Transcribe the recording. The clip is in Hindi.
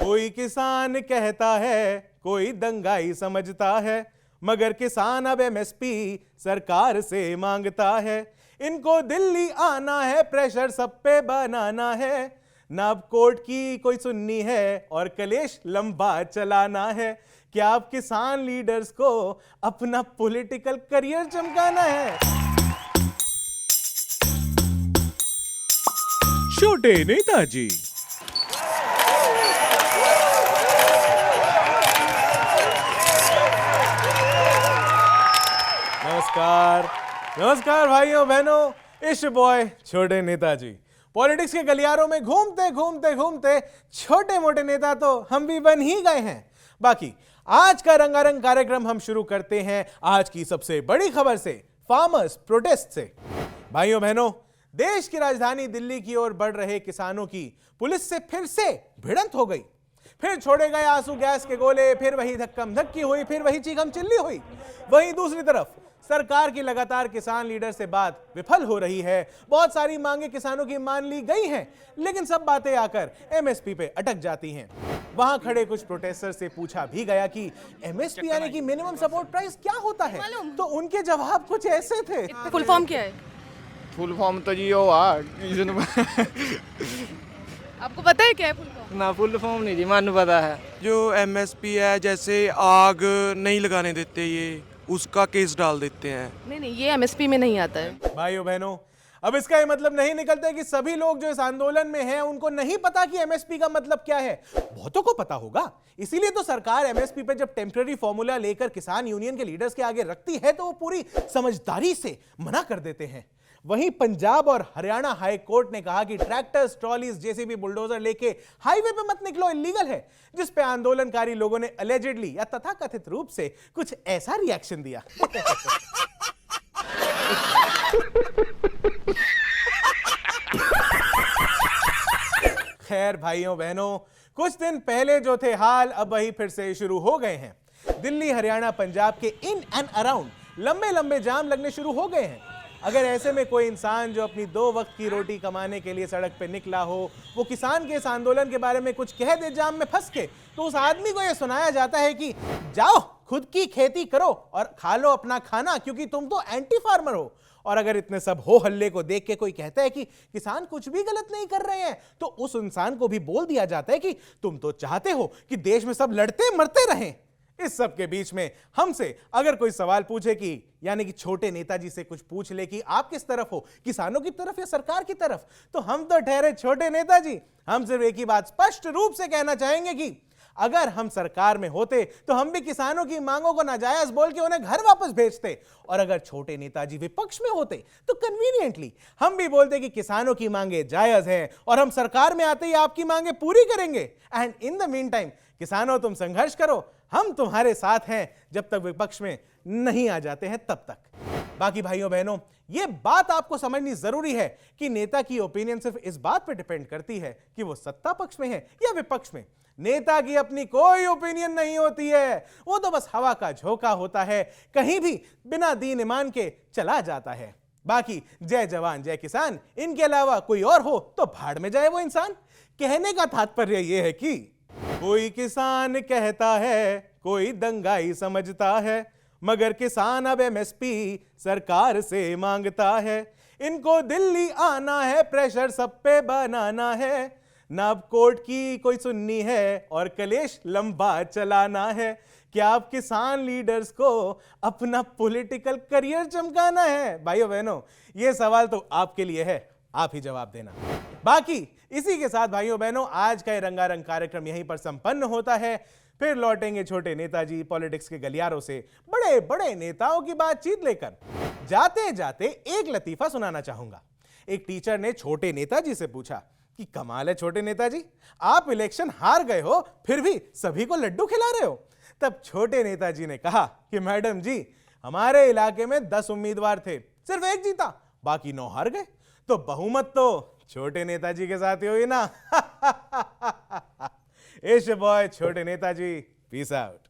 कोई किसान कहता है, कोई दंगाई समझता है, मगर किसान अब एमएसपी सरकार से मांगता है। इनको दिल्ली आना है, प्रेशर सब पे बनाना है, ना अब कोर्ट की कोई सुननी है और कलेश लंबा चलाना है। क्या अब किसान लीडर्स को अपना पॉलिटिकल करियर चमकाना है? छोटे नेताजी। नमस्कार नमस्कार भाइयों बहनों, इश बॉय छोटे नेताजी। पॉलिटिक्स के गलियारों में घूमते घूमते घूमते छोटे मोटे नेता तो हम भी बन ही गए हैं। बाकी आज का रंगारंग कार्यक्रम हम शुरू करते हैं आज की सबसे बड़ी खबर से, फार्मर्स प्रोटेस्ट से। भाइयों बहनों, देश की राजधानी दिल्ली की ओर बढ़ रहे किसानों की पुलिस से फिर से भिड़ंत हो गई। फिर छोड़े गए आंसू गैस के गोले, फिर वही धक्कम धक्की हुई, फिर वही चीखम चिल्ली हुई। वहीं दूसरी तरफ सरकार की लगातार किसान लीडर से बात विफल हो रही है। बहुत सारी मांगे किसानों की मान ली गई हैं, लेकिन सब बातें आकर एमएसपी पे अटक जाती हैं। वहां खड़े कुछ प्रोटेस्टर से पूछा भी गया कि एमएसपी यानी कि मिनिमम सपोर्ट प्राइस क्या होता है, तो उनके जवाब कुछ ऐसे थे। फुल फॉर्म क्या है? फुल फॉर्म तो जी वो आपको पता है क्या है फुल फॉर्म? ना फुल फॉर्म नहीं जी, मानू पता है। जो एमएसपी है, जैसे आग नहीं लगाने देते, ये उसका केस डाल देते हैं। नहीं, ये एमएसपी में नहीं आता है। भाइयों बहनों, अब इसका ये मतलब नहीं निकलता कि सभी लोग जो इस आंदोलन में हैं उनको नहीं पता कि एमएसपी का मतलब क्या है। बहुतों को पता होगा, इसीलिए तो सरकार एमएसपी पे जब टेम्पररी फॉर्मूला लेकर किसान यूनियन के लीडर्स के आगे रखती है तो वो पूरी समझदारी से मना कर देते हैं। वहीं पंजाब और हरियाणा हाई कोर्ट ने कहा कि ट्रैक्टर्स, ट्रॉलीज, जेसीबी, बुलडोजर लेके हाईवे पे मत निकलो, इलीगल है, जिस पे आंदोलनकारी लोगों ने अलेजेडली या तथाकथित रूप से कुछ ऐसा रिएक्शन दिया। खैर भाइयों बहनों, कुछ दिन पहले जो थे हाल अब वही फिर से शुरू हो गए हैं। दिल्ली, हरियाणा, पंजाब के इन एंड अराउंड लंबे लंबे जाम लगने शुरू हो गए हैं। अगर ऐसे में कोई इंसान जो अपनी 2 वक्त की रोटी कमाने के लिए सड़क पे निकला हो, वो किसान के इस आंदोलन के बारे में कुछ कह दे जाम में फंस के, तो उस आदमी को यह सुनाया जाता है कि जाओ खुद की खेती करो और खा लो अपना खाना, क्योंकि तुम तो एंटी फार्मर हो। और अगर इतने सब हो हल्ले को देख के कोई कहता है कि किसान कुछ भी गलत नहीं कर रहे हैं, तो उस इंसान को भी बोल दिया जाता है कि तुम तो चाहते हो कि देश में सब लड़ते मरते रहें। इस सब के बीच में हमसे अगर कोई सवाल पूछे कि यानी कि छोटे नेताजी से कुछ पूछ ले कि आप किस तरफ हो, किसानों की तरफ या सरकार की तरफ, तो हम तो ठहरे छोटे नेताजी। हम सिर्फ एक ही बात स्पष्ट रूप से कहना चाहेंगे कि अगर हम सरकार में होते तो हम भी किसानों की मांगों को नाजायज बोल के उन्हें घर वापस भेजते, और अगर छोटे नेताजी विपक्ष में होते तो कन्वीनियंटली हम भी बोलते कि किसानों की मांगे जायज हैं और हम सरकार में आते ही आपकी मांगे पूरी करेंगे। And in the mean time किसानों, तुम संघर्ष करो, हम तुम्हारे साथ हैं जब तक विपक्ष में नहीं आ जाते हैं तब तक। बाकी भाइयों बहनों, यह बात आपको समझनी जरूरी है कि नेता की ओपिनियन सिर्फ इस बात पर डिपेंड करती है कि वो सत्ता पक्ष में है या विपक्ष में। नेता की अपनी कोई ओपिनियन नहीं होती है, वो तो बस हवा का झोंका होता है, कहीं भी बिना दीन ईमान के चला जाता है। बाकी जय जवान जय किसान, इनके अलावा कोई और हो तो भाड़ में जाए वो इंसान। कहने का तात्पर्य यह है कि कोई किसान कहता है, कोई दंगाई समझता है, मगर किसान अब एमएसपी सरकार से मांगता है। इनको दिल्ली आना है, प्रेशर सब पे बनाना है, ना अब कोर्ट की कोई सुननी है और कलेश लंबा चलाना है। क्या अब किसान लीडर्स को अपना पॉलिटिकल करियर चमकाना है? भाइयों बहनों, यह सवाल तो आपके लिए है, आप ही जवाब देना। बाकी इसी के साथ भाइयों बहनों, आज का ये रंगारंग कार्यक्रम यहीं पर संपन्न होता है। फिर लौटेंगे छोटे नेताजी पॉलिटिक्स के गलियारों से बड़े बड़े नेताओं की बातचीत लेकर। जाते जाते एक लतीफा सुनाना चाहूंगा। एक टीचर ने छोटे नेताजी से पूछा कि कमाल है छोटे नेताजी, आप इलेक्शन हार गए हो फिर भी सभी को लड्डू खिला रहे हो। तब छोटे नेताजी ने कहा कि मैडम जी, हमारे इलाके में 10 उम्मीदवार थे, सिर्फ एक जीता, बाकी 9 हार गए, तो बहुमत तो छोटे नेताजी के साथ ही हुई ना। इश बॉय छोटे नेताजी, पीस आउट।